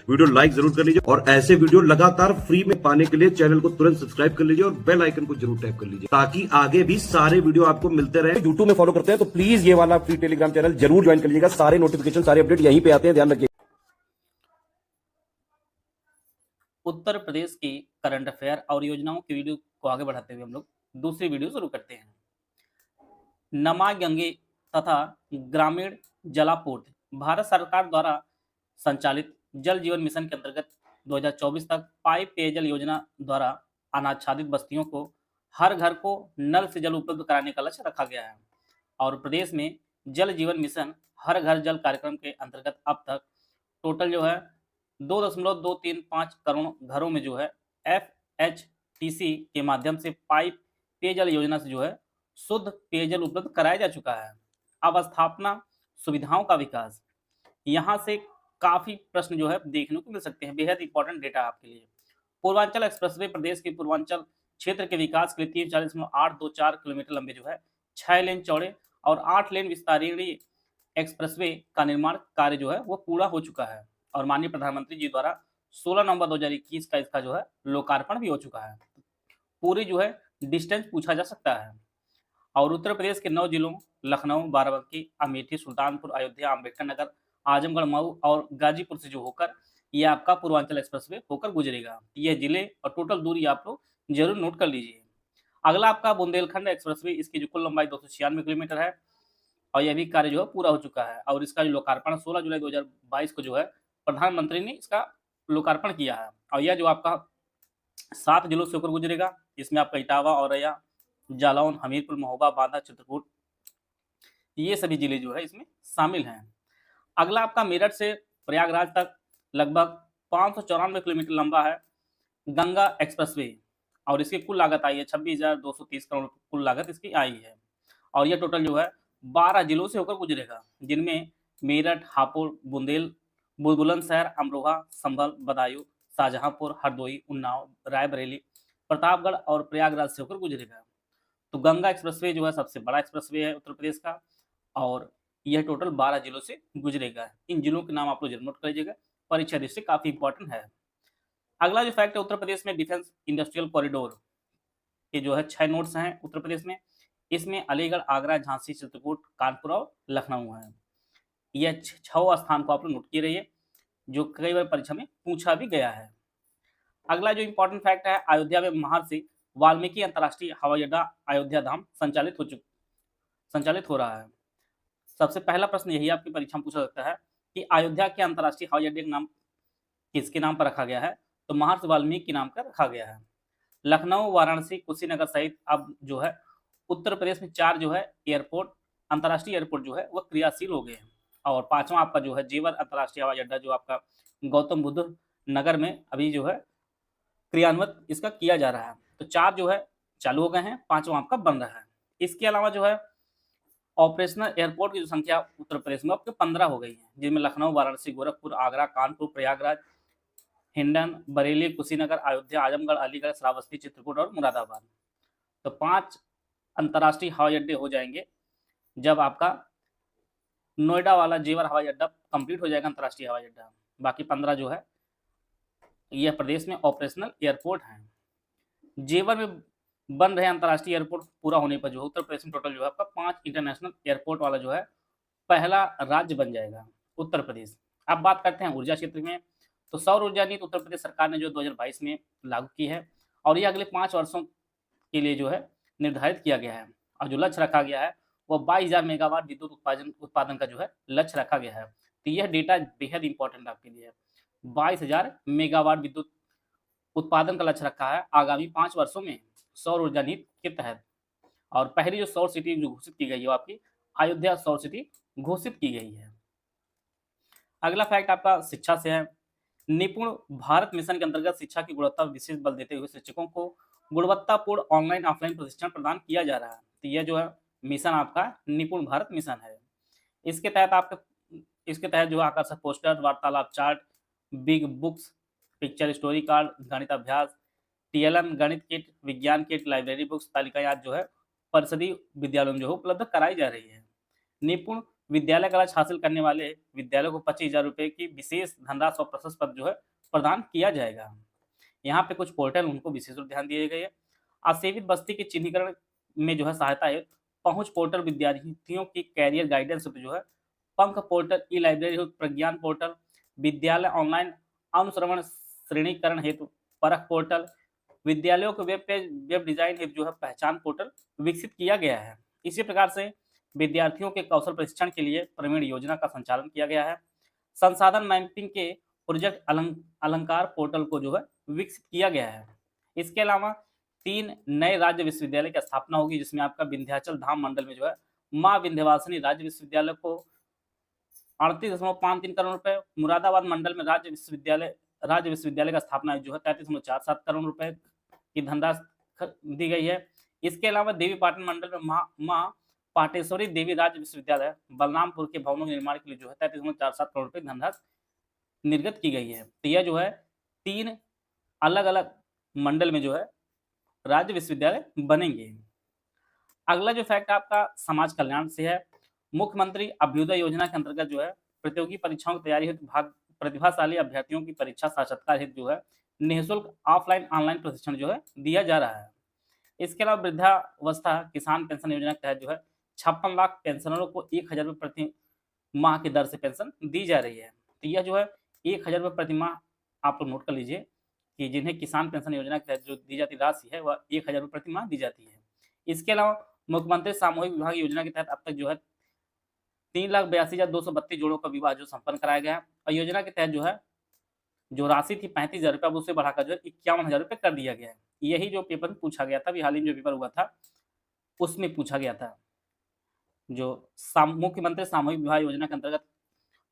Video like जरूर कर लीजिए और ऐसे वीडियो लगातार फ्री में पाने के लिए चैनल को तुरंत सब्सक्राइब कर लीजिए और बेल आइकन को जरूर टैप कर लीजिए ताकि आगे भी सारे वीडियो आपको मिलते रहे। यूट्यूब में फॉलो करते हैं तो प्लीज ये वाला फ्री टेलीग्राम चैनल जरूर ज्वाइन कर लीजिएगा। सारे नोटिफिकेशन सारे अपडेट यहीं पे आते हैं, ध्यान रखिए। उत्तर प्रदेश की करंट अफेयर और योजनाओं की वीडियो को आगे बढ़ाते हुए हम लोग दूसरी वीडियो शुरू करते हैं। नमामि तथा ग्रामीण जलापूर्ति भारत सरकार द्वारा संचालित जल जीवन मिशन के अंतर्गत 2024 तक पाइप पेयजल योजना द्वारा अनाच्छादित बस्तियों को हर घर को नल से जल उपलब्ध कराने का लक्ष्य रखा गया है और प्रदेश में जल जीवन मिशन हर घर जल कार्यक्रम के अंतर्गत अब तक टोटल जो है 2.235 करोड़ घरों में जो है FHTC के माध्यम से पाइप पेयजल योजना से जो है शुद्ध पेयजल उपलब्ध कराया जा चुका है। अवस्थापना सुविधाओं का विकास, यहाँ से काफी प्रश्न जो है देखने को मिल सकते हैं, बेहद इंपॉर्टेंट डेटा आपके लिए। पूर्वांचल एक्सप्रेसवे प्रदेश के पूर्वांचल क्षेत्र के विकास के लिए 340.824 किलोमीटर लंबे जो है 6 लेन चौड़े और 8 लेन विस्तारीय एक्सप्रेसवे का निर्माण कार्य जो है वो पूरा हो चुका है और माननीय प्रधानमंत्री जी द्वारा 16 नवंबर 2021 का इसका जो है लोकार्पण भी हो चुका है। पूरी जो है डिस्टेंस पूछा जा सकता है। और उत्तर प्रदेश के 9 जिलों लखनऊ, बाराबंकी, अमेठी, सुल्तानपुर, अयोध्या, अम्बेडकर नगर, आजमगढ़, मऊ और गाजीपुर से जो होकर ये आपका पूर्वांचल एक्सप्रेसवे होकर गुजरेगा। यह जिले और टोटल दूरी आप लोग जरूर नोट कर लीजिए। अगला आपका बुंदेलखंड एक्सप्रेसवे, इसकी जो कुल लंबाई 296 किलोमीटर है और यह भी कार्य जो है पूरा हो चुका है और इसका जो लोकार्पण 16 जुलाई 2022 को जो है प्रधानमंत्री ने इसका लोकार्पण किया है और यह जो आपका 7 जिलों से होकर गुजरेगा। इसमें आपका इटावा, औरैया, जालौन, हमीरपुर, महोबा, बांदा, चित्रकूट, ये सभी जिले जो है इसमें शामिल हैं। अगला आपका मेरठ से प्रयागराज तक लगभग 594 किलोमीटर लंबा है गंगा एक्सप्रेसवे और इसकी कुल लागत आई है 26,230 करोड़ कुल लागत इसकी आई है और यह टोटल जो है 12 जिलों से होकर गुजरेगा, जिनमें मेरठ, हापुड़, बुलंदशहर, अमरोहा, संभल, बदायूं, शाहजहांपुर, हरदोई, उन्नाव, रायबरेली, प्रतापगढ़ और प्रयागराज से होकर गुजरेगा। तो गंगा एक्सप्रेसवे जो है सबसे बड़ा एक्सप्रेसवे है उत्तर प्रदेश का और यह टोटल 12 जिलों से गुजरेगा। इन जिलों के नाम आप लोग जरूर नोट कर लीजिएगा, परीक्षा दृष्टि काफी इंपॉर्टेंट है। अगला जो फैक्ट है, उत्तर प्रदेश में डिफेंस इंडस्ट्रियल कॉरिडोर के जो है 6 नोड्स हैं उत्तर प्रदेश में। इसमें अलीगढ़, आगरा, झांसी, चित्रकूट, कानपुर और लखनऊ है। यह 6 स्थान को आप लोग नोट किए रहिए, जो कई बार परीक्षा में पूछा भी गया है। अगला जो इंपॉर्टेंट फैक्ट है, अयोध्या में महर्षि वाल्मीकि अंतर्राष्ट्रीय हवाई अड्डा अयोध्या धाम संचालित हो रहा है। सबसे पहला प्रश्न यही आपकी परीक्षा में पूछा सकता है कि अयोध्या के अंतर्राष्ट्रीय हवाई अड्डे का नाम किसके नाम पर रखा गया है, तो महर्षि वाल्मीकि के नाम पर रखा गया है। लखनऊ, वाराणसी, कुशीनगर सहित अब जो है उत्तर प्रदेश में 4 जो है एयरपोर्ट, अंतर्राष्ट्रीय एयरपोर्ट जो है वह क्रियाशील हो गए हैं और 5वां आपका जो है जेवर अंतर्राष्ट्रीय हवाई अड्डा जो आपका गौतम बुद्ध नगर में अभी जो है क्रियान्वित इसका किया जा रहा है। तो 4 जो है चालू हो गए हैं, 5वां आपका बन रहा है। इसके अलावा जो है ऑपरेशनल एयरपोर्ट की जो संख्या उत्तर प्रदेश में आपके 15 हो गई है, जिनमें लखनऊ, वाराणसी, गोरखपुर, आगरा, कानपुर, प्रयागराज, हिंडन, बरेली, कुशीनगर, अयोध्या, आजमगढ़, अलीगढ़, श्रावस्ती, चित्रकूट और मुरादाबाद। तो 5 अंतर्राष्ट्रीय हवाई अड्डे हो जाएंगे जब आपका नोएडा वाला जेवर हवाई अड्डा कंप्लीट हो जाएगा अंतर्राष्ट्रीय हवाई अड्डा। बाकी 15 जो है यह प्रदेश में ऑपरेशनल एयरपोर्ट हैं। जेवर में बन रहे अंतर्राष्ट्रीय एयरपोर्ट पूरा होने पर जो उत्तर प्रदेश में टोटल जो है आपका 5 इंटरनेशनल एयरपोर्ट वाला जो है पहला राज्य बन जाएगा उत्तर प्रदेश। अब बात करते हैं ऊर्जा क्षेत्र में, तो सौर ऊर्जा नीति उत्तर प्रदेश सरकार ने जो 2022 में लागू की है और ये अगले 5 वर्षों के लिए जो है निर्धारित किया गया है और जो लक्ष्य रखा गया है वो 22,000 मेगावाट विद्युत उत्पादन का जो है लक्ष्य रखा गया है। तो यह डेटा बेहद इंपॉर्टेंट आपके लिए है। 22,000 मेगावाट विद्युत उत्पादन का लक्ष्य रखा है आगामी 5 वर्षों में सौर ऊर्जा नीति के तहत और पहली जो सौर सिटी जो घोषित की गई है वो आपकी अयोध्या सौर सिटी घोषित की गई है। अगला फैक्ट आपका शिक्षा से है। निपुण भारत मिशन के अंतर्गत शिक्षा की गुणवत्ता पर विशेष बल देते हुए शिक्षकों को गुणवत्तापूर्ण ऑनलाइन ऑफलाइन प्रशिक्षण प्रदान किया जा रहा है। तो यह जो है मिशन आपका निपुण भारत मिशन है। इसके तहत जो आकर्षक पोस्टर, वार्तालाप chart, big books, picture story card, गणित अभ्यास, TLM गणित किट, विज्ञान किट, लाइब्रेरी बुक्स तालिकाएं आज जो है परिषदीय विद्यालयों में जो है उपलब्ध कराई जा रही है। निपुण विद्यालय का लक्ष्य हासिल करने वाले विद्यालयों को 25,000 रुपए की विशेष धनराशि और प्रशस्ति पत्र जो है प्रदान किया जाएगा। यहाँ पे कुछ पोर्टल उनको विशेष रूप ध्यान दिए गए हैं। असेवित बस्ती के चिन्हीकरण में जो है सहायता है, पहुंच पोर्टल विद्यार्थियों की कैरियर गाइडेंस हेतु जो है पंख पोर्टल, ई लाइब्रेरी हेतु प्रज्ञान पोर्टल, विद्यालय ऑनलाइन अनुश्रवण श्रेणीकरण हेतु परख पोर्टल, विद्यालयों के वेब पेज वेब डिजाइन हेतु जो है पहचान पोर्टल विकसित किया गया है। इसी प्रकार से विद्यार्थियों के कौशल प्रशिक्षण के लिए प्रवीण योजना का संचालन किया गया है। संसाधन मैपिंग के प्रोजेक्ट अलंकार पोर्टल को जो है विकसित किया गया है। इसके अलावा 3 नए राज्य विश्वविद्यालय की स्थापना होगी, जिसमें आपका विंध्याचल धाम मंडल में जो है माँ विंध्यवासिनी राज्य विश्वविद्यालय को 38.53 करोड़ रुपए, मुरादाबाद मंडल में राज्य विश्वविद्यालय का स्थापना जो है 33.47 करोड़ रुपए की धनराशि दी गई है। इसके अलावा देवी पाटन मंडल में माँ पाटेश्वरी देवी राज्य विश्वविद्यालय बलरामपुर के भवनों के निर्माण के लिए जो है 33.47 करोड़ रुपए धनराशि निर्गत की गई है। तो यह जो है 3 अलग अलग मंडल में जो है राज्य विश्वविद्यालय बनेंगे। अगला जो फैक्ट आपका समाज कल्याण से है। मुख्यमंत्री अभ्युदय योजना के अंतर्गत जो है प्रतियोगी परीक्षाओं की तैयारी हेतु प्रतिभाशाली अभ्यर्थियों की परीक्षा साक्षात्कार हेतु जो है निःशुल्क ऑफलाइन ऑनलाइन प्रशिक्षण जो है दिया जा रहा है। इसके अलावा वृद्धावस्था किसान पेंशन योजना के तहत जो है 56 लाख पेंशनरों को 1,000 रुपये प्रति माह की दर से पेंशन दी जा रही है। तो यह जो है 1,000 रुपये प्रति माह आप लोग नोट कर लीजिए कि जिन्हें किसान पेंशन योजना के तहत जो दी जाती राशि है वह 1,000 रुपये प्रति माह दी जाती है। इसके अलावा मुख्यमंत्री सामूहिक विवाह योजना के तहत अब तक जो है 3,82,232 जोड़ों का विवाह जो संपन्न कराया गया है। और योजना के तहत जो है जो राशि थी 35,000 रुपये, अब उसे बढ़ाकर जो है 51,000 रुपये कर दिया गया है। यही जो पेपर पूछा गया था, अभी हाल ही में जो पेपर हुआ था उसमें पूछा गया था। जो मुख्यमंत्री सामूहिक विवाह योजना के अंतर्गत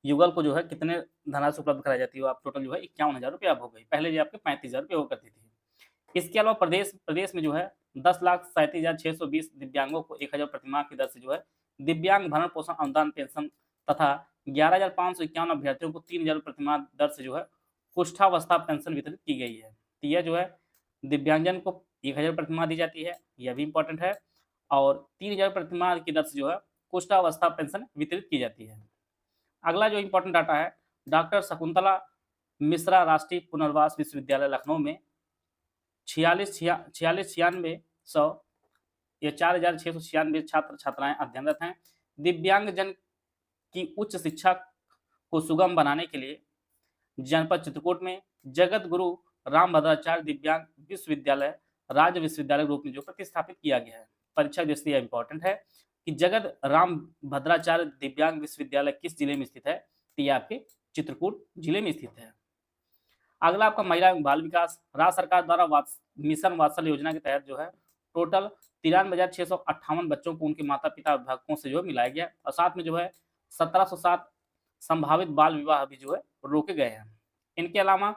युगल को जो है कितने धनराशि उपलब्ध कराई जाती है, आप टोटल जो है 51,000 रुपये अब हो गई, पहले जो आपके 35,000 रुपये हुआ करती थी। इसके अलावा प्रदेश में जो है 10,37,620 दिव्यांगों को 1,000 प्रतिमाह की दर से जो है दिव्यांग भरण पोषण अनुदान पेंशन तथा 11,551 अभ्यर्थियों को 3,000 प्रतिमाह दर से जो है कुष्ठावस्था पेंशन वितरित की गई है। तो यह जो है दिव्यांगजन को 1,000 प्रतिमाह दी जाती है, यह भी इंपॉर्टेंट है, और 3,000 प्रतिमाह की दर से जो है कुष्ठावस्था पेंशन वितरित की जाती है। अगला जो इंपॉर्टेंट डाटा है, डॉक्टर शकुंतला मिश्रा राष्ट्रीय पुनर्वास विश्वविद्यालय लखनऊ में 4,696 छात्र छात्राएं अध्ययनरत हैं। दिव्यांगजन की उच्च शिक्षा को सुगम बनाने के लिए जनपद चित्रकूट में जगत गुरु रामभद्राचार्य दिव्यांग विश्वविद्यालय राज्य विश्वविद्यालय के रूप में जो प्रतिस्थापित किया गया है। परीक्षा दृष्टि यह इंपॉर्टेंट है कि जगत राम भद्राचार्य दिव्यांग विश्वविद्यालय किस जिले में स्थित है, तो ये आपके चित्रकूट जिले में स्थित है। अगला आपका महिला एवं बाल विकास, राज्य सरकार द्वारा मिशन वात्सल्य योजना के तहत जो है टोटल 93,658 बच्चों को उनके माता पिता अभिभावकों से जो है मिलाया गया, और साथ में जो है 1707 संभावित बाल विवाह भी जो है रोके गए हैं। इनके अलावा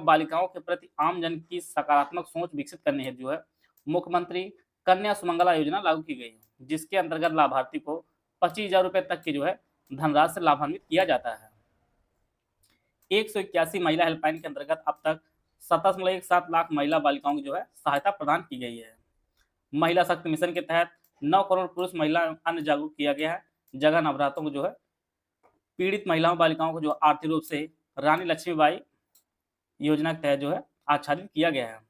बालिकाओं के प्रति आम जन की सकारात्मक सोच विकसित करने हेतु जो है मुख्यमंत्री कन्या सुमंगला योजना लागू की गई है, जिसके अंतर्गत लाभार्थी को 25,000 रुपये तक की जो है धनराशि से लाभान्वित किया जाता है। 181 महिला हेल्पलाइन के अंतर्गत अब तक 7.17 लाख महिला बालिकाओं की जो है सहायता प्रदान की गई है। महिला शक्ति मिशन के तहत 9 करोड़ पुरुष महिला अन्य जागरूक किया गया है। जगह नवरात्रों को जो है पीड़ित महिलाओं बालिकाओं को जो आर्थिक रूप से रानी लक्ष्मीबाई योजना के तहत जो है आच्छादित किया गया है।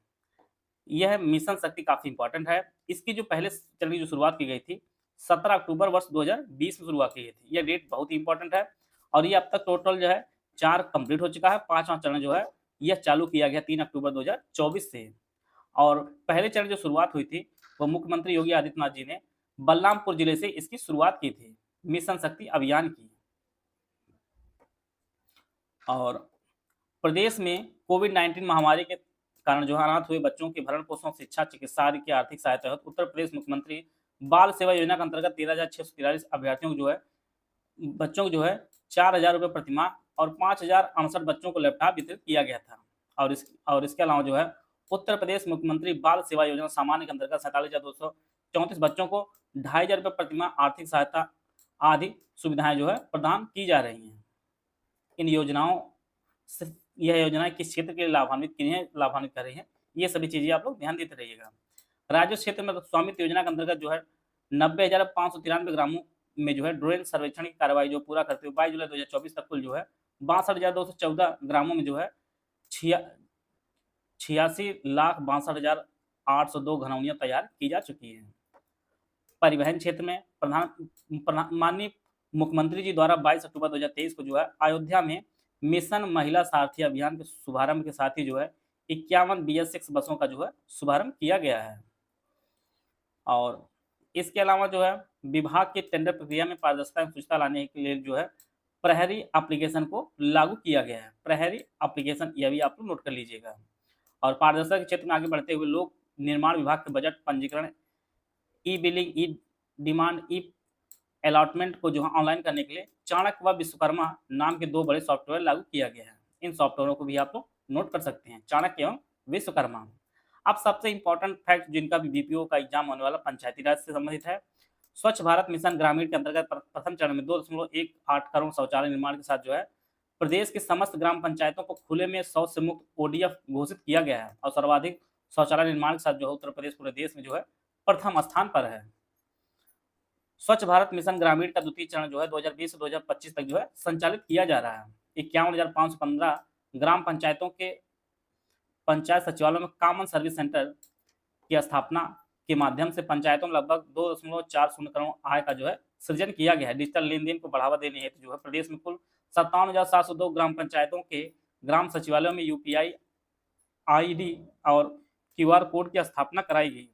यह मिशन शक्ति काफी इंपॉर्टेंट है। इसकी जो पहले चरण की जो शुरुआत की गई थी 17 अक्टूबर वर्ष 2020 में शुरुआत की गई थी। यह डेट बहुत ही इंपॉर्टेंट है, और ये अब तक टोटल जो है 4 कंप्लीट हो चुका है। 5वां चरण जो है यह चालू किया गया 3 अक्टूबर 2024 से, और पहले चरण जो शुरुआत हुई थी वो मुख्यमंत्री योगी आदित्यनाथ जी ने बलरामपुर जिले से इसकी शुरुआत की थी मिशन शक्ति अभियान की। और प्रदेश में कोविड-19 महामारी के कारण जो अनाथ हुए बच्चों के भरण पोषण, शिक्षा, चिकित्सा आदि की आर्थिक सहायता हेतु उत्तर प्रदेश मुख्यमंत्री बाल सेवा योजना के अंतर्गत 13,643 अभ्यर्थियों को जो है बच्चों को जो है 4,000 रुपये प्रतिमाह और 5,068 बच्चों को लैपटॉप वितरित किया गया था। और इसके अलावा जो है उत्तर प्रदेश मुख्यमंत्री बाल सेवा योजना सामान्य के अंतर्गत 47,234 बच्चों को 2,500 रुपये प्रतिमाह आर्थिक सहायता आदि सुविधाएं जो है प्रदान की जा रही हैं। इन योजनाओं से यह योजनाएं किस क्षेत्र के लिए लाभान्वित कर रही हैं, ये सभी चीजें आप लोग ध्यान देते रहिएगा। राज्य क्षेत्र में स्वामित्व योजना के अंतर्गत जो है 90,593 ग्रामों में जो है ड्रोन सर्वेक्षण की कार्रवाई जो पूरा करते हुए 22 जुलाई 2024 तक कुल जो है 62,214 ग्रामों में जो है 86,62,802 घनौनियां तैयार की जा चुकी हैं। परिवहन क्षेत्र में माननीय मुख्यमंत्री जी द्वारा 22 अक्टूबर 2023 को जो है अयोध्या में मिशन महिला सारथी अभियान के शुभारंभ के साथ ही जो है 51 BS6 बसों का जो है शुभारंभ किया गया है। और इसके अलावा जो है विभाग के टेंडर प्रक्रिया में पारदर्शिता एवं शुचिता लाने के लिए जो है प्रहरी एप्लीकेशन को लागू किया गया है। प्रहरी एप्लीकेशन यह भी आप लोग नोट कर लीजिएगा। और पारदर्शिता के क्षेत्र में आगे बढ़ते हुए लोक निर्माण विभाग के बजट पंजीकरण, ई बिलिंग, ई डिमांड, ई अलॉटमेंट को जो है ऑनलाइन करने के लिए चाणक्य व विश्वकर्मा नाम के 2 बड़े सॉफ्टवेयर लागू किया गया है। इन सॉफ्टवेयरों को भी आप लोग नोट कर सकते हैं, चाणक्य एवं विश्वकर्मा। अब सबसे इंपॉर्टेंट फैक्ट जिनका भी बीपीओ का एग्जाम होने वाला पंचायती राज से संबंधित है। स्वच्छ भारत मिशन ग्रामीण के अंतर्गत प्रथम चरण में 2.18 करोड़ शौचालय निर्माण के साथ जो है प्रदेश की समस्त ग्राम पंचायतों को खुले में शौच से मुक्त ODF घोषित किया गया है। और सर्वाधिक शौचालय निर्माण के साथ जो है उत्तर प्रदेश पूरे देश में जो है प्रथम स्थान पर है। स्वच्छ भारत मिशन ग्रामीण का द्वितीय चरण जो है 2020 से 2025 तक जो है संचालित किया जा रहा है। 51,515 ग्राम पंचायतों के पंचायत सचिवालयों में कॉमन सर्विस सेंटर की स्थापना के माध्यम से पंचायतों में लगभग 2.40 करोड़ आय का जो है सृजन किया गया है। डिजिटल लेन देन को बढ़ावा देने हेतु जो है प्रदेश में कुल 57,702 ग्राम पंचायतों के ग्राम सचिवालयों में UPI ID और QR कोड की स्थापना कराई गई।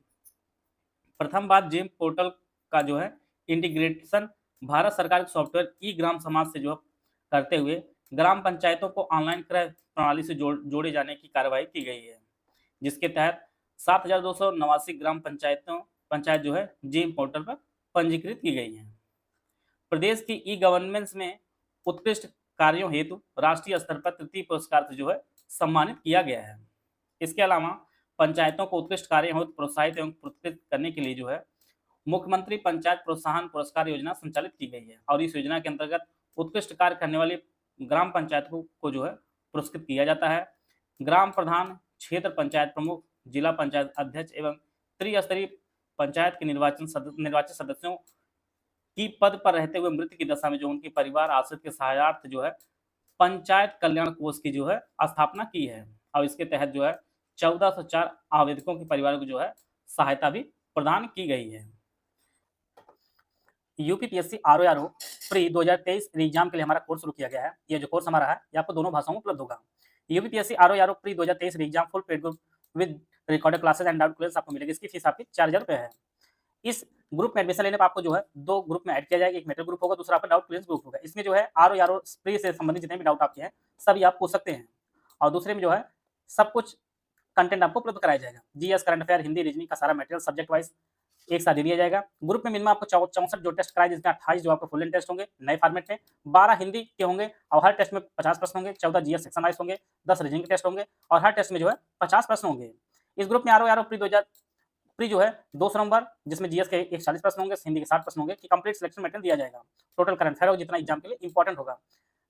प्रथम बार जेम पोर्टल का जो है इंटीग्रेशन भारत सरकार के सॉफ्टवेयर ई ग्राम समाज से जो है करते हुए ग्राम पंचायतों को ऑनलाइन क्रय प्रणाली से जोड़े जाने की कार्रवाई की गई है, जिसके तहत 7,289 ग्राम पंचायत जो है जेम पोर्टल पर पंजीकृत की गई हैं। प्रदेश की ई गवर्नेंस में उत्कृष्ट कार्यों हेतु राष्ट्रीय स्तर पर तृतीय पुरस्कार से जो है सम्मानित किया गया है। इसके अलावा पंचायतों को उत्कृष्ट कार्य हेतु प्रोत्साहित एवं पुरस्कृत करने के लिए जो है मुख्यमंत्री पंचायत प्रोत्साहन पुरस्कार योजना संचालित की गई है। और इस योजना के अंतर्गत उत्कृष्ट कार्य करने वाली ग्राम पंचायतों को जो है पुरस्कृत किया जाता है। ग्राम प्रधान, क्षेत्र पंचायत प्रमुख, जिला पंचायत अध्यक्ष एवं त्रिस्तरीय पंचायत के निर्वाचित सदस्यों की पद पर रहते हुए मृत्यु की दशा में जो उनके परिवार आश्रित के सहायतार्थ जो है पंचायत कल्याण कोष की जो है स्थापना की है। और इसके तहत जो है 1404 आवेदकों के परिवार को जो है सहायता भी प्रदान की गई है। UPPSC RO प्री 2023 एग्जाम के लिए हमारा कोर्स शुरू किया गया है। ये जो कोर्स हमारा है ये आपको दोनों भाषाओं में उपलब्ध होगा। UPPSC RO pre 2023 exam full paid group with recorded classes and doubt clearance आपको मिलेगी। इसकी फीस आपकी 4,000 रुपये है। इस ग्रुप में एडमिशन लेने पर आपको जो है 2 ग्रुप में ऐड किया जाएगा। एक मेटल ग्रुप होगा, दूसरा आपका डाउट क्लियरेंस ग्रुप होगा। इसमें जो है RO प्री से संबंधित जितने भी डाउट आपके हैं सभी आप पूछ सकते हैं। और दूसरे में जो है सब कुछ कंटेंट आपको उपलब्ध कराया जाएगा। GS, current affair, Hindi, reasoning का सारा मटेरियल सब्जेक्ट वाइज एक साथ दे दिया जाएगा। ग्रुप में मिनिमम आपको 64 जो टेस्ट कराए, जिसमें 28 जो आपको फुल एंड टेस्ट होंगे नए फॉर्मेट में, 12 हिंदी के होंगे और हर टेस्ट में 50 प्रश्न होंगे, 14 GS सेक्शन वाइज होंगे, 10 रीजनिंग के टेस्ट होंगे और हर टेस्ट में जो है 50 प्रश्न होंगे। इस ग्रुप में RO प्री जो है 200 नंबर, जिसमें GS के 140 प्रश्न होंगे, हिंदी के 60 प्रश्न होंगे कि कंप्लीट सिलेक्शन मटेरियल दिया जाएगा। टोटल करंट अफेयर जितना एग्जाम के लिए इंपॉर्टेंट होगा।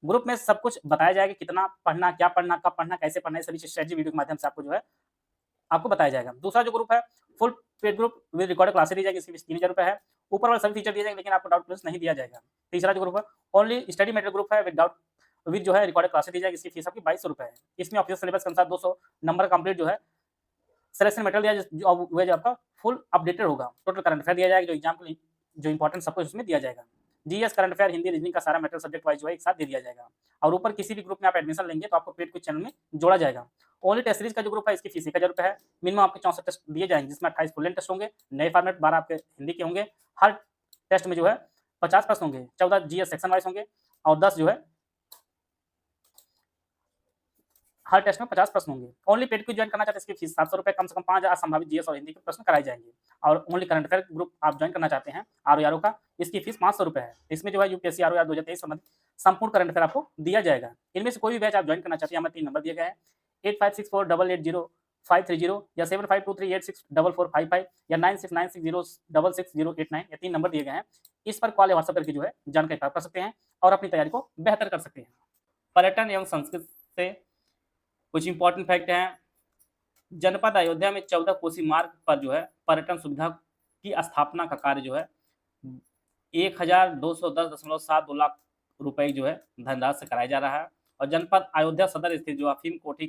ग्रुप में सब कुछ बताया जाएगा, कितना पढ़ना, क्या पढ़ना, कब पढ़ना, कैसे पढ़ना, सभी स्ट्रेटजी वीडियो के माध्यम से आपको जो है आपको बताया जाएगा। दूसरा जो ग्रुप है full paid group with recorded classes दी जाएगी, इसकी फीस 3,000 रुपये है। ऊपर वाले सभी फीचर दिए जाएंगे लेकिन आपको डाउट क्लियरेंस नहीं दिया जाएगा। तीसरा जो ग्रुप है ओनली स्टडी मटेरियल ग्रुप है विद जो है रिकॉर्डेड क्लासेस दी जाएगी, इसकी फीस आपकी 2200 रुपये है। इसमें ऑफिशियल सिलेबस के अनुसार 200 नंबर कंप्लीट जो है सिलेक्शन मटेरियल दिया वह जो आपका फुल अपडेटेड होगा। टोटल करंट अफेयर दिया जाएगा, जो एग्जाम के लिए जो इंपॉर्टेंट सब कुछ उसमें दिया जाएगा। GS, current affair, Hindi, reasoning का सारा मटेरियल सब्जेक्ट वाइज जो है एक साथ दे दिया जाएगा। और ऊपर किसी भी ग्रुप में आप एडमिशन लेंगे तो आपको पेड कुछ चैनल में जोड़ा जाएगा। ओनली टेस्ट सीरीज का जो ग्रुप है इसकी फीस 1,000 रुपये है। मिनिमम आपके 64 टेस्ट दिए जाएंगे, जिसमें 28 फुल एंड टेस्ट होंगे, नए फॉर्मेट 12 आपके हिंदी के होंगे। हर टेस्ट में जो है 50 प्रश्न होंगे, 14 GS सेक्शन वाइज होंगे और 10 जो है हर टेस्ट में 50 प्रश्न होंगे। ओनली पेड क्विज ज्वाइन करना चाहते हैं, इसकी फीस 700 रुपये, कम से कम 5,000 संभावित GS और हिंदी के प्रश्न कराए जाएंगे। और ओनली करंट अफेयर ग्रुप आप ज्वाइन करना चाहते हैं RO का, इसकी फीस 500 रुपये है। इसमें जो है UPSC RO 2023 संबंधित संपूर्ण करंट अफेयर आपको दिया जाएगा। इनमें से कोई भी बैच आप ज्वाइन करना चाहते हैं, हमें 3 नंबर दिए गए हैं 8564880530 या 7523864455 या 9696066089, ये 3 नंबर दिए गए हैं। इस पर कॉल या व्हाट्सएप करके जो है जानकारी प्राप्त कर सकते हैं और अपनी तैयारी को बेहतर कर सकते हैं। पर्यटन एवं संस्कृति से कुछ इंपॉर्टेंट फैक्ट हैं। जनपद अयोध्या में 14 कोसी मार्ग पर जो है पर्यटन सुविधा की स्थापना का कार्य जो है 1210.72 लाख रुपए जो है धनराशि से कराया जा रहा है। और जनपद अयोध्या सदर स्थित जो अफीम कोठी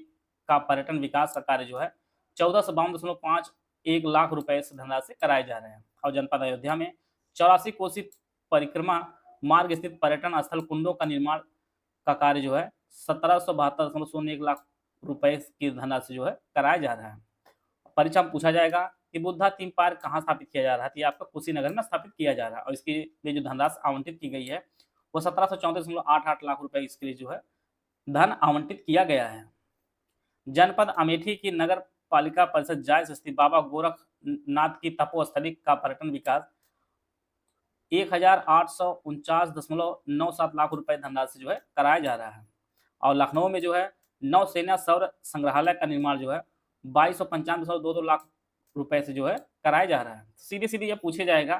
का पर्यटन विकास का कार्य जो है 1452.51 लाख रुपए से धनराशि से कराए जा रहे हैं। और जनपद अयोध्या में 84 कोसी परिक्रमा मार्ग स्थित पर्यटन स्थल कुंडों का निर्माण का कार्य जो है 1772.01 लाख रुपए की धनराशि जो है कराया जा रहा है। परीक्षा में पूछा जाएगा कि बुद्धा थीम पार्क कहाँ स्थापित किया जा रहा है, तो ये आपका कुशीनगर में स्थापित किया जा रहा है। और इसके लिए जो धनराशि आवंटित की गई है वो 1734.88 लाख रुपए इसके लिए जो है धन आवंटित किया गया है। जनपद अमेठी की नगर पालिका परिषद जायज स्थित बाबा गोरखनाथ की तपोस्थली का पर्यटन विकास 1849.97 लाख रुपए धनराशि जो है कराया जा रहा है। और लखनऊ में जो है नौसेना सौर संग्रहालय का निर्माण जो है 2295.22 लाख रुपए से जो है कराया जा रहा है। सीधे सीधे ये पूछे जाएगा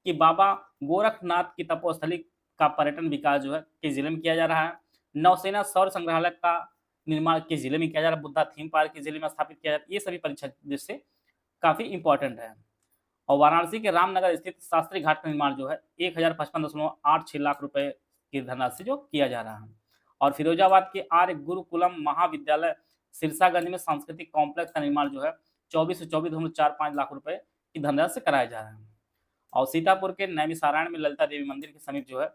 कि बाबा गोरखनाथ की तपोस्थली का पर्यटन विकास जो है किस जिले में किया जा रहा है, नौसेना सौर संग्रहालय का निर्माण किस जिले में किया जा रहा है, बुद्धा थीम पार्क किस जिले में स्थापित किया जा रहा है, ये सभी परीक्षा दृष्टि से काफी इंपॉर्टेंट है। और वाराणसी के रामनगर स्थित शास्त्री घाट का निर्माण जो है 1055.86 लाख रुपए की धनराशि जो किया जा रहा है। और फिरोजाबाद के आर्य गुरुकुलम महाविद्यालय सिरसागंज में सांस्कृतिक कॉम्प्लेक्स का निर्माण जो है 24 से 24.45 लाख रुपए की धनराशि से कराया जा रहा है। और सीतापुर के नैमिषारण्य में ललिता देवी मंदिर के समीप जो है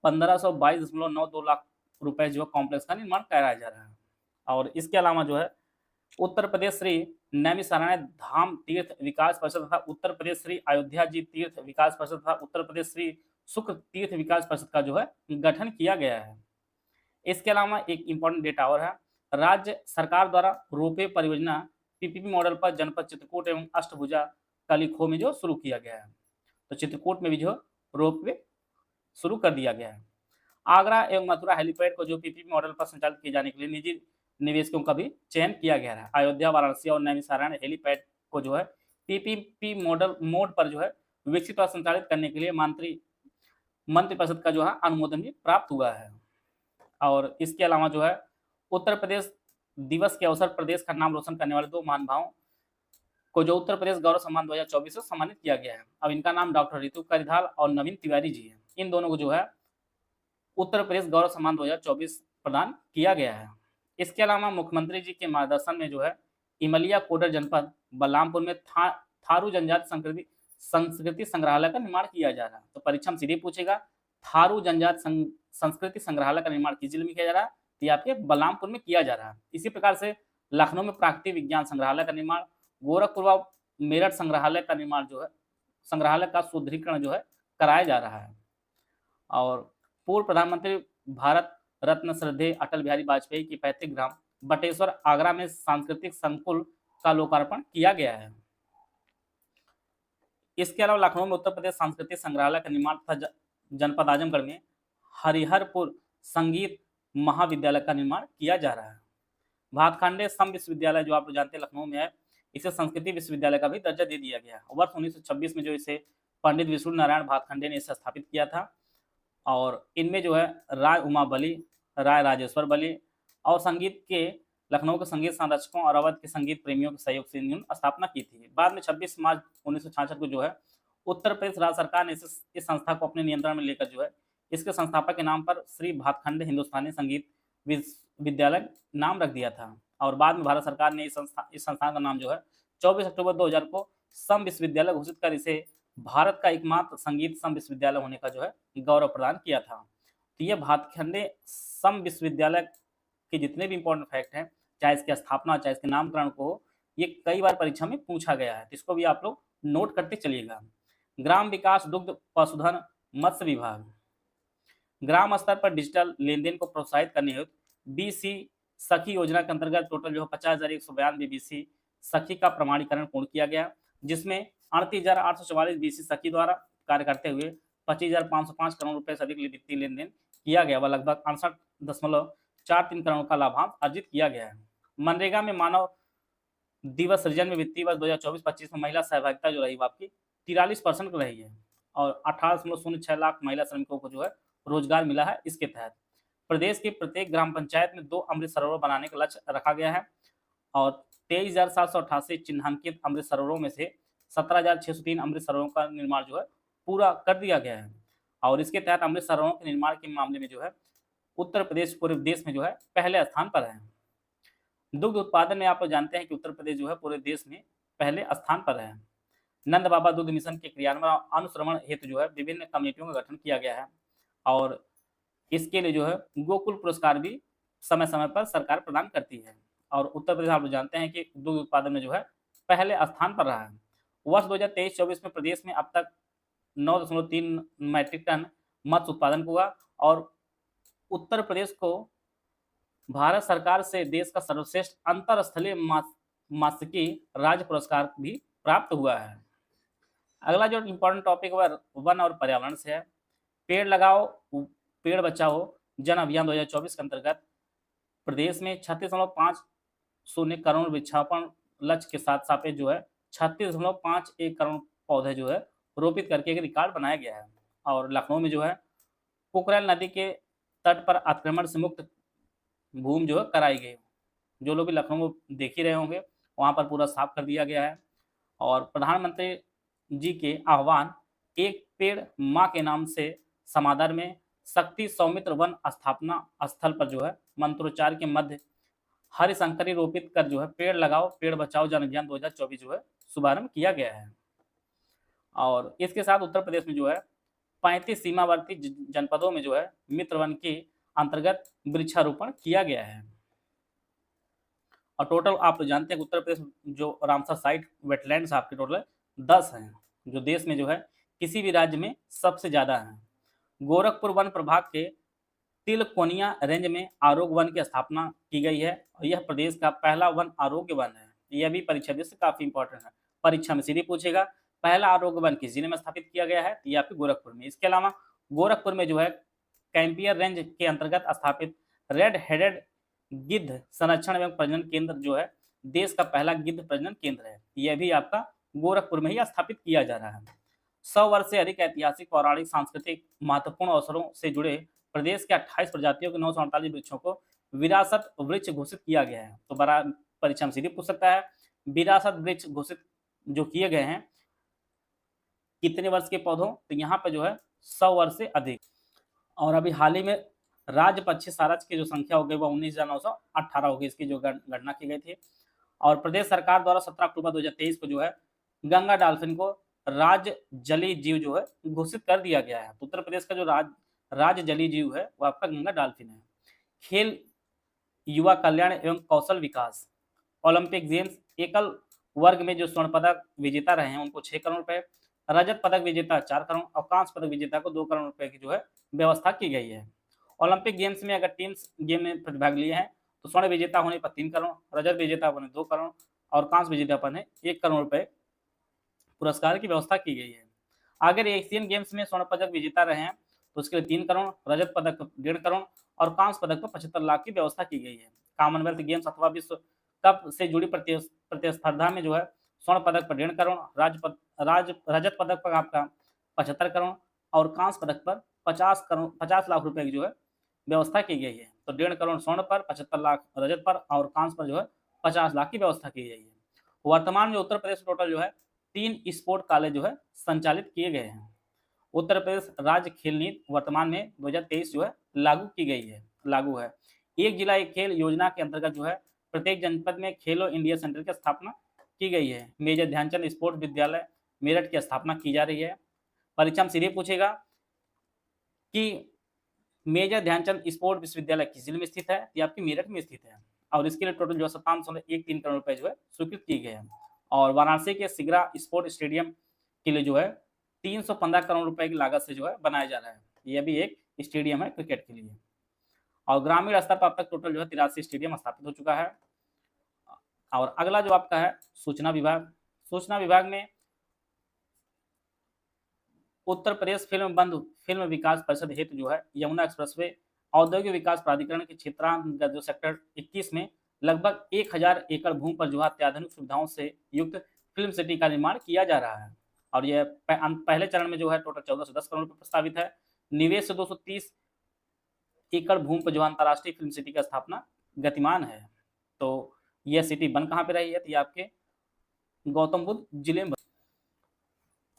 1522.92 लाख रुपए जो कॉम्प्लेक्स का निर्माण कराया जा रहा है। और इसके अलावा जो है उत्तर प्रदेश श्री नैमिषारण्य धाम तीर्थ विकास परिषद तथा उत्तर प्रदेश श्री अयोध्या जी तीर्थ विकास परिषद तथा उत्तर प्रदेश श्री शुक्र तीर्थ विकास परिषद का जो है गठन किया गया है। इसके अलावा एक इंपॉर्टेंट डेटा और है, राज्य सरकार द्वारा रोपवे परियोजना पीपीपी मॉडल पर जनपद चित्रकूट एवं अष्टभुजा कलिखो में जो शुरू किया गया है। तो चित्रकूट में भी जो रोपवे शुरू कर दिया गया है। आगरा एवं मथुरा हेलीपैड को जो पीपीपी मॉडल पर संचालित किए जाने के लिए निजी निवेशकों का भी चयन किया गया है। अयोध्या, वाराणसी और नैमिषारण्य हेलीपैड को जो है पीपीपी मोड पर जो है विकसित और संचालित करने के लिए मंत्रिपरिषद का जो है अनुमोदन भी प्राप्त हुआ है। और इसके अलावा जो है उत्तर प्रदेश दिवस के अवसर प्रदेश का नाम रोशन करने वाले 2 महानुभावों को जो उत्तर प्रदेश गौरव सम्मान 2024 से सम्मानित किया गया है। अब इनका नाम डॉक्टर ऋतु करिधाल और नवीन तिवारी जी है। इन दोनों को जो है उत्तर प्रदेश गौरव सम्मान 2024 प्रदान किया गया है। इसके अलावा मुख्यमंत्री जी के मार्गदर्शन में जो है इमलिया कोडर जनपद बलरामपुर में थारू जनजाति संस्कृति संग्रहालय का निर्माण किया जा रहा है। तो परीक्षा में सीधे पूछेगा थारू जनजाति संस्कृति संग्रहालय का निर्माण किस जिले में किया जा रहा है, तो ये आपके बलरामपुर में किया जा रहा है। इसी प्रकार से लखनऊ में प्राकृतिक विज्ञान संग्रहालय का निर्माण, गोरखपुर व मेरठ संग्रहालय का निर्माण जो है संग्रहालय का सुदृढ़ीकरण जो है कराया जा रहा है। और पूर्व प्रधानमंत्री भारत रत्न श्रद्धेय अटल बिहारी वाजपेयी की पैतृक ग्राम बटेश्वर आगरा में सांस्कृतिक संकुल का लोकार्पण किया गया है। इसके अलावा लखनऊ में उत्तर प्रदेश सांस्कृतिक संग्रहालय का निर्माण तथा जनपद आजमगढ़ में हरिहरपुर संगीत महाविद्यालय का निर्माण किया जा रहा है। भातखंडे सम विश्वविद्यालय जो आप लोग जानते हैं लखनऊ में है, इसे संस्कृति विश्वविद्यालय का भी दर्जा दे दिया गया। वर्ष 1926 में जो इसे पंडित विष्णु नारायण भातखंडे ने इसे स्थापित किया था। और इनमें जो है राय उमा बली, राय राजेश्वर बली और संगीत के लखनऊ के संगीत संरक्षकों और अवध के संगीत प्रेमियों के सहयोग से इन्होंने स्थापना की थी। बाद में 26 मार्च 1966 को जो है उत्तर प्रदेश राज्य सरकार ने इस संस्था को अपने नियंत्रण में लेकर जो है इसके संस्थापक के नाम पर श्री भातखंडे हिंदुस्तानी संगीत विश्वविद्यालय नाम रख दिया था। और बाद में भारत सरकार ने इस संस्थान का नाम जो है 24 अक्टूबर 2000 को सम विश्वविद्यालय घोषित कर इसे भारत का एकमात्र संगीत सम विश्वविद्यालय होने का जो है गौरव प्रदान किया था। तो ये भातखंडे सम विश्वविद्यालय के जितने भी इंपॉर्टेंट फैक्ट हैं, चाहे इसकी स्थापना चाहे इसके नामकरण को, ये कई बार परीक्षा में पूछा गया है, तो इसको भी आप लोग नोट करते चलिएगा। ग्राम विकास दुग्ध पशुधन मत्स्य विभाग ग्राम स्तर पर डिजिटल लेन देन को प्रोत्साहित करने हेतु बीसी सखी योजना के अंतर्गत टोटल जो 50,192 बीसी सखी का प्रमाणीकरण पूर्ण किया गया, जिसमें 38,844 बीसी सखी द्वारा कार्य करते हुए 25,505 करोड़ रुपए से अधिक वित्तीय लेन देन किया गया व लगभग 68.43 करोड़ का लाभांश अर्जित किया गया है। मनरेगा में मानव दिवस सृजन में वित्तीय वर्ष 2024-25 में महिला सहभागिता जो रही वो आपकी 43% रही है और 18.06 लाख महिला श्रमिकों को जो है रोजगार मिला है। इसके तहत प्रदेश के प्रत्येक ग्राम पंचायत में 2 अमृत सरोवर बनाने का लक्ष्य रखा गया है और 23,788 चिन्हांकित अमृत सरोवरों में से 17,603 अमृत सरोवरों का निर्माण जो है पूरा कर दिया गया है। और इसके तहत अमृत सरोवरों के निर्माण के मामले में जो है उत्तर प्रदेश पूरे देश में जो है पहले स्थान पर है। दुग्ध उत्पादन में आप लोग जानते हैं कि उत्तर प्रदेश जो है पूरे देश में पहले स्थान पर है। नंद बाबा दूध मिशन के क्रियान्वयन और अनुश्रवण हेतु जो है विभिन्न कमेटियों का गठन किया गया है और इसके लिए जो है गोकुल पुरस्कार भी समय समय पर सरकार प्रदान करती है। और उत्तर प्रदेश आप लोग जानते हैं कि दुग्ध उत्पादन में जो है पहले स्थान पर रहा है। वर्ष 2023-24 में प्रदेश में अब तक 9.3 मैट्रिक टन मत्स्य उत्पादन हुआ और उत्तर प्रदेश को भारत सरकार से देश का सर्वश्रेष्ठ अंतरस्थलीय मात्स्यिकी राज्य पुरस्कार भी प्राप्त हुआ है। अगला जो इम्पोर्टेंट टॉपिक वह वन और पर्यावरण से है। पेड़ लगाओ पेड़ बचाओ जन अभियान 2024 के अंतर्गत प्रदेश में 36.50 करोड़ वृक्षारोपण लक्ष्य के साथ सापेक्ष जो है 36.51 करोड़ पौधे जो है रोपित करके एक रिकॉर्ड बनाया गया है। और लखनऊ में जो है कुकरेल नदी के तट पर अतिक्रमण से मुक्त भूमि जो है कराई गई। जो लोग भी लखनऊ में देख ही रहे होंगे वहाँ पर पूरा साफ कर दिया गया है। और प्रधानमंत्री जी के आह्वान एक पेड़ माँ के नाम से समादर में शक्ति सौमित्र वन स्थापना स्थल पर जो है मंत्रोच्चार के मध्य हरिशंकरी रोपित कर जो है पेड़ लगाओ पेड़ बचाओ जन अभियान 2024 जो है शुभारंभ किया गया है। और इसके साथ उत्तर प्रदेश में जो है 35 सीमावर्ती जनपदों में जो है मित्र वन के अंतर्गत वृक्षारोपण किया गया है। और टोटल आप तो जानते हैं उत्तर प्रदेश जो रामसर साइट वेटलैंड्स आपके टोटल 10 हैं जो देश में जो है किसी भी राज्य में सबसे ज्यादा हैं। गोरखपुर वन प्रभाग के तिलकोनिया रेंज में आरोग्य वन की स्थापना की गई है और यह प्रदेश का पहला वन आरोग्य वन है। यह भी परीक्षा से काफी इंपॉर्टेंट है, परीक्षा में सीधे पूछेगा पहला आरोग्य वन किस जिले में स्थापित किया गया है, ये आपके गोरखपुर में। इसके अलावा गोरखपुर में जो है कैंपियर रेंज के अंतर्गत स्थापित रेड हेडेड गिद्ध संरक्षण एवं प्रजनन केंद्र जो है देश का पहला गिद्ध प्रजनन केंद्र है। यह भी आपका गोरखपुर में ही स्थापित किया जा रहा है। 100 वर्ष से अधिक ऐतिहासिक पौराणिक सांस्कृतिक महत्वपूर्ण अवसरों से जुड़े प्रदेश के 28 प्रजातियों के 948 वृक्षों को विरासत वृक्ष घोषित किया गया है। तो बड़ा परीक्षा में सीधे पूछ सकता है विरासत वृक्ष घोषित जो किए गए हैं कितने वर्ष के पौधों, तो यहाँ पे जो है 100 वर्ष से अधिक। और अभी हाल ही में राज्य पक्षी सारस की जो संख्या हो गई वह 19,918 हो गई, इसकी जो गणना की गई थी। और प्रदेश सरकार द्वारा 17 अक्टूबर 2023 को जो है गंगा डॉल्फिन को राज्य जलीय जीव जो है घोषित कर दिया गया है। तो उत्तर प्रदेश का जो राज्य जलीय जीव है वो आपका गंगा डॉल्फिन है। खेल युवा कल्याण एवं कौशल विकास ओलंपिक गेम्स एकल वर्ग में जो स्वर्ण पदक विजेता रहे हैं उनको 6 करोड़ रुपए, रजत पदक विजेता 4 करोड़ और कांस्य पदक विजेता को 2 करोड़ रुपए की जो है व्यवस्था की गई है। ओलंपिक गेम्स में अगर टीम्स गेम में प्रतिभाग लिए हैं तो स्वर्ण विजेता होने पर 3 करोड़, रजत विजेता होने 2 करोड़ और कांस्य विजेता होने 1 करोड़ रुपए पुरस्कार की व्यवस्था की गई है। अगर एशियन गेम्स में स्वर्ण पदक विजेता रहे हैं तो उसके लिए 3 करोड़, रजत पदक पर 1.5 करोड़ और कांस्य पदक पर 75 लाख की व्यवस्था की गई है। कॉमनवेल्थ गेम्स अथवा विश्व कप से जुड़ी प्रतिस्पर्धा में जो है स्वर्ण पदक पर 1.5 करोड़, रजत पदक पर आपका 75 करोड़ और कांस्य पदक पर 50 लाख रुपए की जो है व्यवस्था की गई है। तो 1.5 करोड़ स्वर्ण पर, 75 लाख रजत पर और कांस्य पर जो है 50 लाख की व्यवस्था की गई है। वर्तमान में उत्तर प्रदेश टोटल जो है 3 स्पोर्ट कॉलेज जो है संचालित किए गए हैं। उत्तर प्रदेश राज्य खेल नीति वर्तमान में 2023 जो है लागू है। एक जिला एक खेल योजना के अंतर्गत जो है प्रत्येक जनपद में खेलो इंडिया सेंटर की स्थापना की गई है। मेजर ध्यानचंद स्पोर्ट्स विद्यालय मेरठ की स्थापना की जा रही है। परीक्षा में सीधे पूछेगा कि मेजर ध्यानचंद स्पोर्ट्स विश्वविद्यालय किस जिले में स्थित है, ये आपकी मेरठ में स्थित है। और इसके लिए टोटल जो है 57.13 करोड़ रुपए जो है स्वीकृत किए गए हैं। और वाराणसी के सिगरा स्पोर्ट स्टेडियम के लिए जो है 315 करोड़ रुपए की लागत से जो है बनाया जा रहा है। यह भी एक स्टेडियम है क्रिकेट के लिए। और ग्रामीण स्तर पर अब तक टोटल जो है 83 स्टेडियम स्थापित हो चुका है। और अगला जो आपका है सूचना विभाग में उत्तर प्रदेश फिल्म विकास परिषद हेतु जो है यमुना एक्सप्रेसवे औद्योगिक विकास प्राधिकरण के क्षेत्रांतर्गत जो सेक्टर 21 में लगभग 1000 एकड़ भूमि पर जो है अत्याधुनिक सुविधाओं से युक्त फिल्म सिटी का निर्माण किया जा रहा है। और यह पहले चरण में जो है टोटल 14 से 10 करोड़ रुपए प्रस्तावित है। निवेश से 230 एकड़ भूमि पर जो अंतर्राष्ट्रीय फिल्म सिटी का स्थापना गतिमान है। तो यह सिटी बन कहाँ पे रही है, तो ये आपके गौतम बुद्ध जिले में।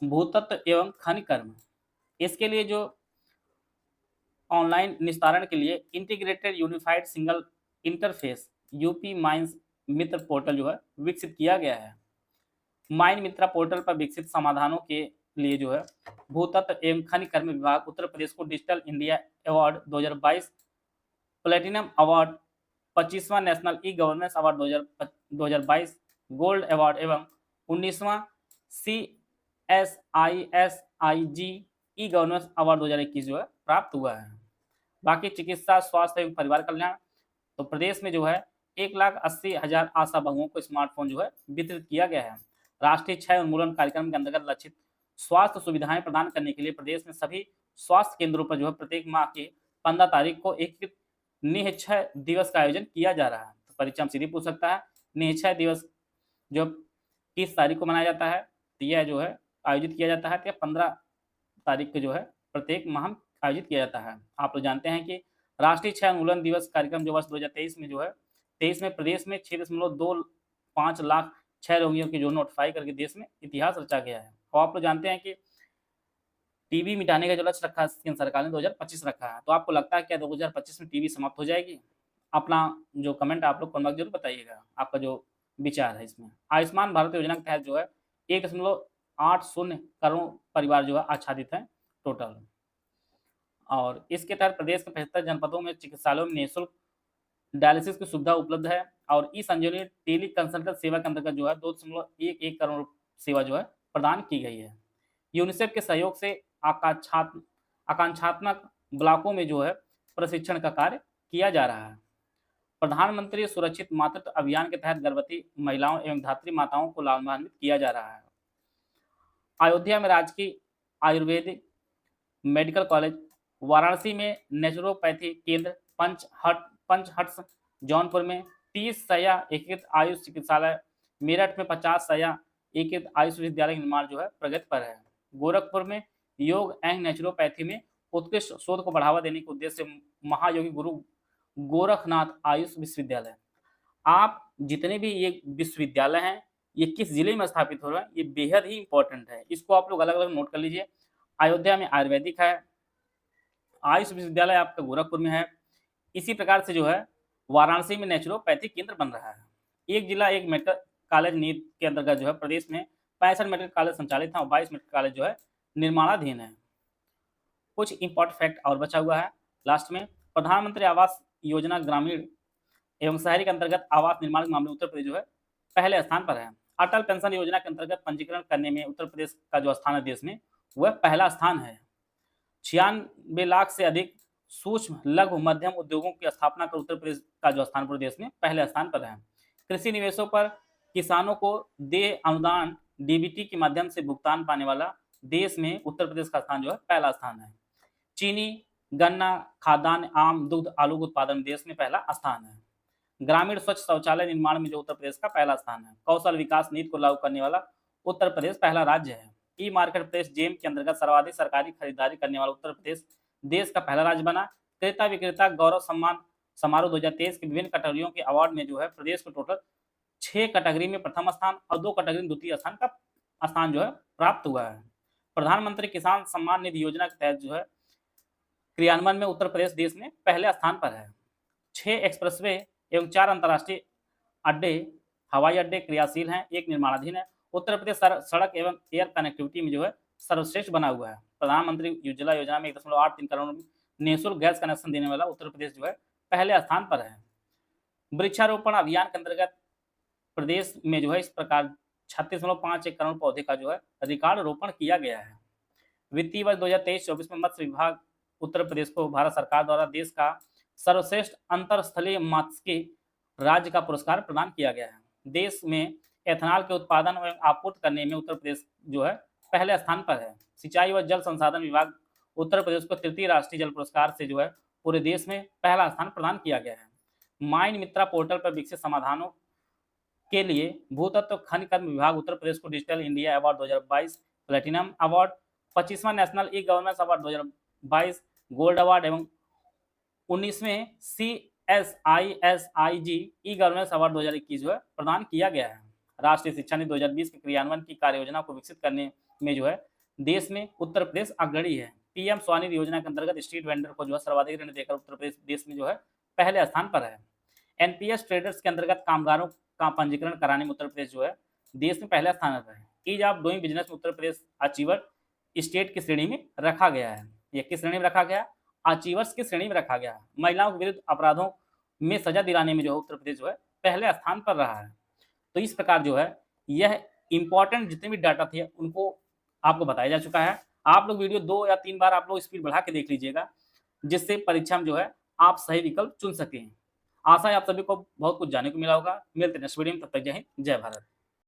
भूतत्व एवं खनिज कर्म, इसके लिए जो ऑनलाइन निस्तारण के लिए integrated unified single interface UP mines Mitra portal जो है विकसित किया गया है। माइन मित्रा पोर्टल पर विकसित समाधानों के लिए जो है भूतत्व एवं खनिज कर्म विभाग उत्तर प्रदेश को digital India award 2022, platinum award, 25वां national e governance award 2022, gold award एवं 19वां CSISIG ई गवर्नेंस अवार्ड 2021 जो है प्राप्त हुआ है। बाकी चिकित्सा, स्वास्थ्य एवं परिवार कल्याण, तो प्रदेश में जो है 1,80,000 आशा बहुओं को स्मार्टफोन जो है वितरित किया गया है। राष्ट्रीय क्षय उन्मूलन कार्यक्रम के अंतर्गत लक्षित स्वास्थ्य सुविधाएं प्रदान करने के लिए प्रदेश में सभी स्वास्थ्य केंद्रों पर जो है प्रत्येक माह की 15 तारीख को एक निःक्षय दिवस का आयोजन किया जा रहा है। तो परीक्षा में सीधे पूछ सकता है निःक्षय दिवस जो किस तारीख को मनाया जाता है, तो यह जो है आयोजित किया जाता है तो 15 तारीख को जो है प्रत्येक माह आयोजित किया जाता है। आप लोग जानते हैं कि राष्ट्रीय क्षय उन्मूलन दिवस कार्यक्रम जो वर्ष 2023 में जो है 23 में प्रदेश में 6.25 लाख क्षय रोगियों की जो नोटिफाई करके देश में इतिहास रचा गया है। और आप लोग जानते हैं कि टीबी मिटाने का जो लक्ष्य रखा है केंद्र सरकार ने 2025 रखा है, तो आपको लगता है क्या 2025 में टीबी समाप्त हो जाएगी? अपना जो कमेंट आप लोग कमेंट जरूर बताइएगा, आपका जो विचार है इसमें। आयुष्मान भारत योजना के तहत जो है 1.80 करोड़ परिवार जो है आच्छादित है टोटल। और इसके तहत प्रदेश के 75 जनपदों में चिकित्सालयों में निःशुल्क डायलिसिस की सुविधा उपलब्ध है। और ई संजीवनी टेली कंसल्टेंट सेवा के अंतर्गत जो है 2.11 करोड़ सेवा जो है प्रदान की गई है। यूनिसेफ के सहयोग से आकांक्षात्मक ब्लॉकों में जो है प्रशिक्षण का कार्य किया जा रहा है। प्रधानमंत्री सुरक्षित मातृत्व अभियान के तहत गर्भवती महिलाओं एवं धात्री माताओं को लाभान्वित किया जा रहा है। अयोध्या में राजकीय आयुर्वेदिक मेडिकल कॉलेज, वाराणसी में नेचुरोपैथी केंद्र, पंचहट्स जौनपुर में 30 शैय्या एकीकृत आयुष चिकित्सालय, मेरठ में 50 शैय्या एकीकृत आयुष विश्वविद्यालय निर्माण जो है प्रगति पर है। गोरखपुर में योग एंड नेचुरोपैथी में उत्कृष्ट शोध को बढ़ावा देने के उद्देश्य से महायोगी गुरु गोरखनाथ आयुष विश्वविद्यालय। आप जितने भी ये विश्वविद्यालय हैं ये किस जिले में स्थापित हो रहे हैं ये बेहद ही इंपॉर्टेंट है, इसको आप लोग अलग अलग नोट कर लीजिए। अयोध्या में आयुर्वेदिक है, आयुष विश्वविद्यालय आपका गोरखपुर में है। इसी प्रकार से जो है वाराणसी में नेचुरोपैथी केंद्र बन रहा है। एक जिला एक मेडिकल कॉलेज नीति के अंतर्गत जो है प्रदेश में 65 मेडिकल कॉलेज संचालित हैं और 22 मेडिकल कॉलेज जो है निर्माणाधीन है। कुछ इंपॉर्टेंट फैक्ट और बचा हुआ है लास्ट में। प्रधानमंत्री आवास योजना ग्रामीण एवं शहरी के अंतर्गत आवास निर्माण के मामले में उत्तर प्रदेश जो है पहले स्थान पर है। अटल पेंशन योजना के अंतर्गत पंजीकरण करने में उत्तर प्रदेश का जो स्थान है देश में वह पहला स्थान है। 96 लाख से अधिक सूक्ष्म लघु मध्यम उद्योगों की स्थापना कर उत्तर प्रदेश का जो स्थान प्रदेश में पहले स्थान पर है। कृषि निवेशों पर किसानों को दे अनुदान डीबीटी के माध्यम से भुगतान पाने वाला देश में उत्तर प्रदेश का स्थान जो है पहला स्थान है। चीनी, गन्ना, खाद्यान्न, आम, दुग्ध, आलू के उत्पादन में देश में पहला स्थान है। ग्रामीण स्वच्छ शौचालय निर्माण में जो उत्तर प्रदेश का पहला स्थान है। कौशल विकास नीति को लागू करने वाला उत्तर प्रदेश पहला राज्य है। ई मार्केट प्लेस जेम के अंतर्गत सर्वाधिक सरकारी खरीदारी करने वाला उत्तर प्रदेश देश का पहला राज्य बना। क्रेता विक्रेता गौरव सम्मान समारोह 2023 के विभिन्न कैटेगरियों के अवार्ड में जो है प्रदेश को टोटल 6 कैटेगरी में प्रथम स्थान और 2 कैटेगरी में द्वितीय स्थान का स्थान जो है प्राप्त हुआ है। प्रधानमंत्री किसान सम्मान निधि योजना के तहत जो है क्रियान्वयन में उत्तर प्रदेश देश में पहले स्थान पर है। 6 एक्सप्रेसवे एवं 4 अंतर्राष्ट्रीय अड्डे हवाई अड्डे क्रियाशील हैं, 1 निर्माणाधीन है। उत्तर प्रदेश सड़क एवं एयर कनेक्टिविटी में जो है सर्वश्रेष्ठ बना हुआ है। प्रधानमंत्री उज्ज्वला योजना में 1.83 करोड़ निःशुल्क गैस कनेक्शन देने वाला उत्तर प्रदेश जो है पहले स्थान पर है। वृक्षारोपण अभियान के अंतर्गत प्रदेश में जो है इस प्रकार 36.51 करोड़ पौधे का जो है रिकॉर्ड रोपण किया गया है। वित्तीय वर्ष 2023-24 में मत्स्य विभाग उत्तर प्रदेश को भारत सरकार द्वारा देश का सर्वश्रेष्ठ अंतरस्थलीय मत्स्यिकी राज्य का पुरस्कार प्रदान किया गया है। देश में एथनॉल के उत्पादन एवं आपूर्ति करने में उत्तर प्रदेश जो है पहले स्थान पर है। सिंचाई व जल संसाधन विभाग उत्तर प्रदेश को तृतीय राष्ट्रीय जल पुरस्कार से जो है पूरे देश में पहला स्थान प्रदान किया गया है। माइन मित्रा पोर्टल पर विकसित समाधानों के लिए भूतत्व खनिज कर्म विभाग उत्तर प्रदेश को digital India award 2022, platinum award, 25वां national e governance award 2022, gold award एवं 19वें CSISIG ई गवर्नेंस अवार्ड 2021 जो है प्रदान किया गया है। राष्ट्रीय शिक्षा नीति 2020 के क्रियान्वयन की कार्य योजना को विकसित करने में जो है देश में उत्तर प्रदेश अग्रणी है। पीएम स्वनिधि योजना के अंतर्गत स्ट्रीट वेंडर को जो है सर्वाधिक ऋण देकर उत्तर प्रदेश देश में जो है पहले स्थान पर है। एनपीएस ट्रेडर्स के अंतर्गत कामगारों का पंजीकरण कराने में उत्तर प्रदेश जो है देश में पहले स्थान पर है। ईज ऑफ डूइंग बिजनेस में उत्तर प्रदेश अचीवर स्टेट की श्रेणी में रखा गया है। ये किस श्रेणी में रखा गया? अचीवर्स की श्रेणी में रखा गया है। महिलाओं के विरुद्ध अपराधों में सजा दिलाने में जो है उत्तर प्रदेश जो है पहले स्थान पर रहा है। तो इस प्रकार जो है यह इंपॉर्टेंट जितने भी डाटा थे उनको आपको बताया जा चुका है। आप लोग वीडियो 2 या 3 बार आप लोग स्पीड बढ़ा के देख लीजिएगा, जिससे परीक्षा में जो है आप सही विकल्प चुन सकें। आशा है आप सभी को बहुत कुछ जानने को मिला होगा। मिलते हैं नेक्स्ट वीडियो में, तब तक जय हिंद, जय भारत।